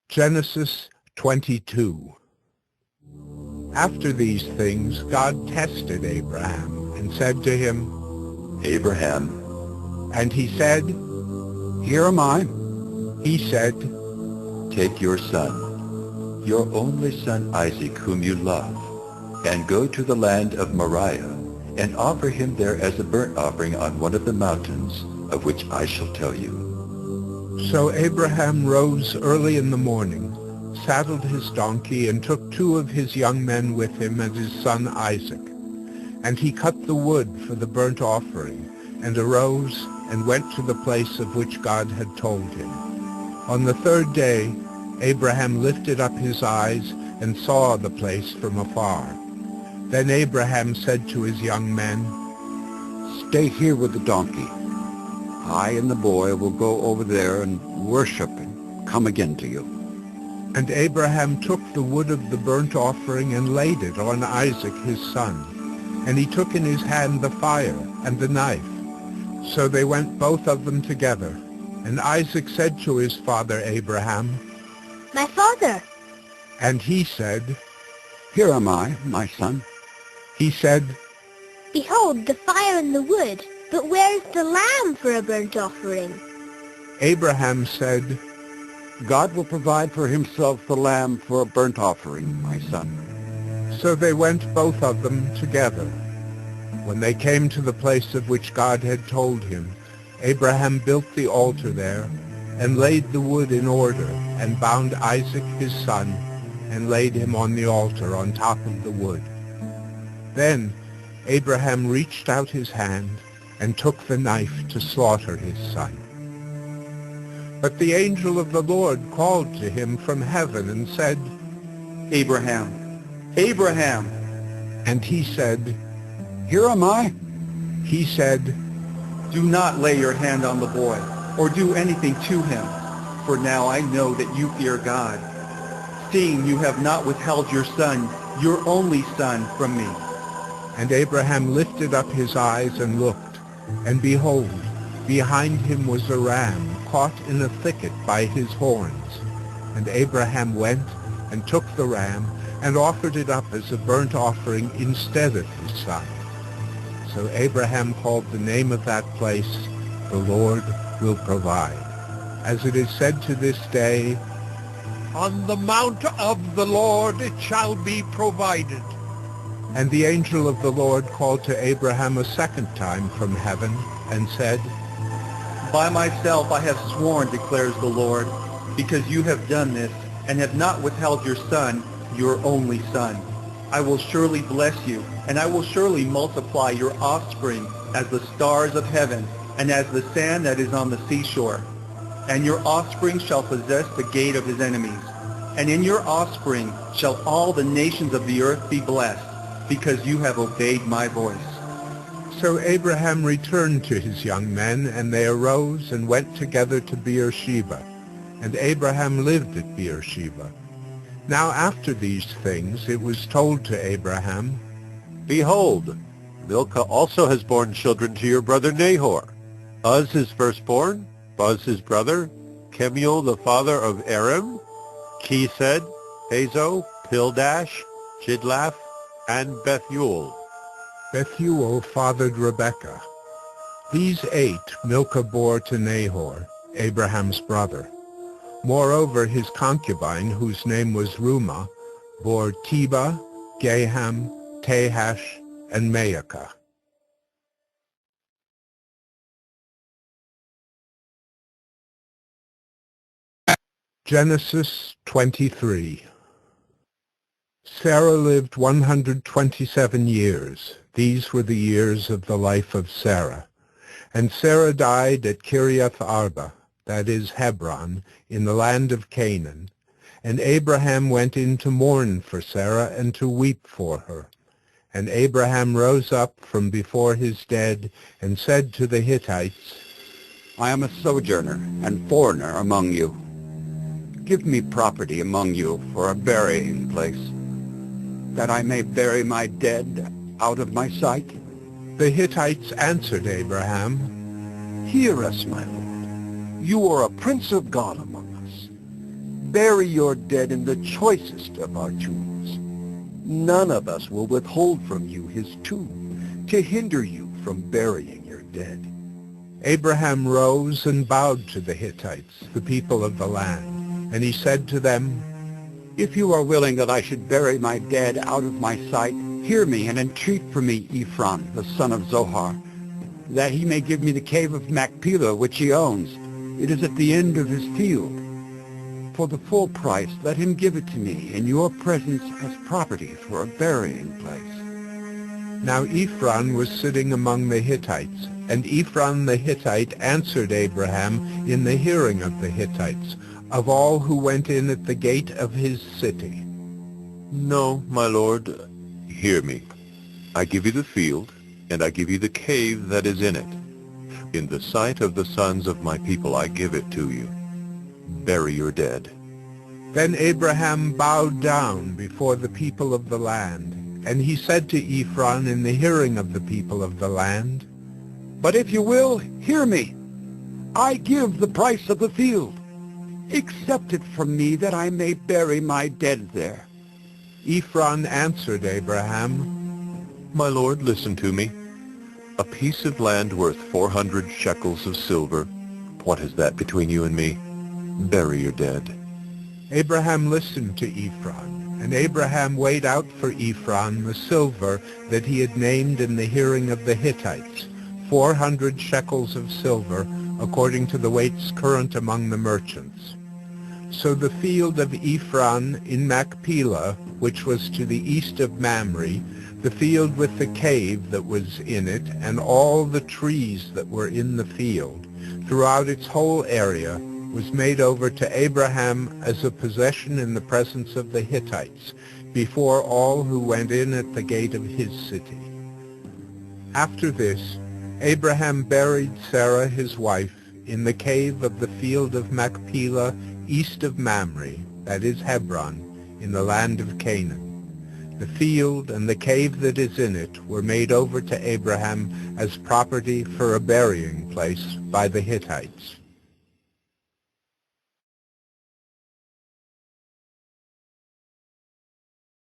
Genesis 22. After these things, God tested Abraham and said to him, Abraham. And he said, Here am I. He said, Take your son, your only son Isaac, whom you love, and go to the land of Moriah, and offer him there as a burnt offering on one of the mountains, of which I shall tell you. So Abraham rose early in the morning, saddled his donkey, and took 2 of his young men with him and his son Isaac. And he cut the wood for the burnt offering, and arose and went to the place of which God had told him. On the 3rd day, Abraham lifted up his eyes and saw the place from afar. Then Abraham said to his young men, Stay here with the donkey. I and the boy will go over there and worship and come again to you. And Abraham took the wood of the burnt offering and laid it on Isaac his son. And he took in his hand the fire and the knife. So they went both of them together. And Isaac said to his father Abraham, My father. And he said, Here am I, my son. He said, Behold, the fire and the wood, but where is the lamb for a burnt offering? Abraham said, God will provide for himself the lamb for a burnt offering, my son. So they went both of them together. When they came to the place of which God had told him, Abraham built the altar there, and laid the wood in order, and bound Isaac his son, and laid him on the altar on top of the wood. Then Abraham reached out his hand, and took the knife to slaughter his son. But the angel of the Lord called to him from heaven and said, Abraham, Abraham. And he said, Here am I. He said, Do not lay your hand on the boy, or do anything to him, for now I know that you fear God, seeing you have not withheld your son, your only son, from me. And Abraham lifted up his eyes and looked, and behold, behind him was a ram caught in a thicket by his horns. And Abraham went and took the ram and offered it up as a burnt offering instead of his son. So Abraham called the name of that place, The Lord Will Provide. As it is said to this day, On the mount of the Lord it shall be provided. And the angel of the Lord called to Abraham a second time from heaven and said, By myself I have sworn, declares the Lord, because you have done this, and have not withheld your son, your only son. I will surely bless you, and I will surely multiply your offspring as the stars of heaven, and as the sand that is on the seashore. And your offspring shall possess the gate of his enemies. And in your offspring shall all the nations of the earth be blessed, because you have obeyed my voice. So Abraham returned to his young men, and they arose and went together to Beersheba. And Abraham lived at Beersheba. Now after these things it was told to Abraham, Behold, Milcah also has borne children to your brother Nahor, Uz his firstborn, Buz his brother, Kemuel the father of Aram, Chesed, Hazo, Pildash, Jidlaph, and Bethuel. Bethuel fathered Rebekah. These 8 Milcah bore to Nahor, Abraham's brother. Moreover, his concubine, whose name was Reumah, bore Tebah, Gaham, Tahash, and Maacah. Genesis 23. Sarah lived 127 years. These were the years of the life of Sarah. And Sarah died at Kiriath Arba, that is Hebron, in the land of Canaan. And Abraham went in to mourn for Sarah and to weep for her. And Abraham rose up from before his dead and said to the Hittites, I am a sojourner and foreigner among you. Give me property among you for a burying place, that I may bury my dead out of my sight. The Hittites answered Abraham, Hear us, my lord. You are a prince of God among us. Bury your dead in the choicest of our tombs. None of us will withhold from you his tomb to hinder you from burying your dead." Abraham rose and bowed to the Hittites, the people of the land, and he said to them, "If you are willing that I should bury my dead out of my sight, hear me and entreat for me Ephron, the son of Zohar, that he may give me the cave of Machpelah which he owns. It is at the end of his field. For the full price, let him give it to me in your presence as property for a burying place." Now Ephron was sitting among the Hittites, and Ephron the Hittite answered Abraham in the hearing of the Hittites, of all who went in at the gate of his city. "No, my lord, hear me. I give you the field, and I give you the cave that is in it. In the sight of the sons of my people I give it to you. Bury your dead." Then Abraham bowed down before the people of the land, and he said to Ephron in the hearing of the people of the land, "But if you will, hear me. I give the price of the field. Accept it from me that I may bury my dead there." Ephron answered Abraham, "My lord, listen to me. A piece of land worth 400 shekels of silver. What is that between you and me? Bury your dead." Abraham listened to Ephron, and Abraham weighed out for Ephron the silver that he had named in the hearing of the Hittites, 400 shekels of silver, according to the weights current among the merchants. So the field of Ephron in Machpelah, which was to the east of Mamre, the field with the cave that was in it, and all the trees that were in the field, throughout its whole area, was made over to Abraham as a possession in the presence of the Hittites, before all who went in at the gate of his city. After this, Abraham buried Sarah his wife in the cave of the field of Machpelah east of Mamre, that is Hebron, in the land of Canaan. The field and the cave that is in it were made over to Abraham as property for a burying place by the Hittites.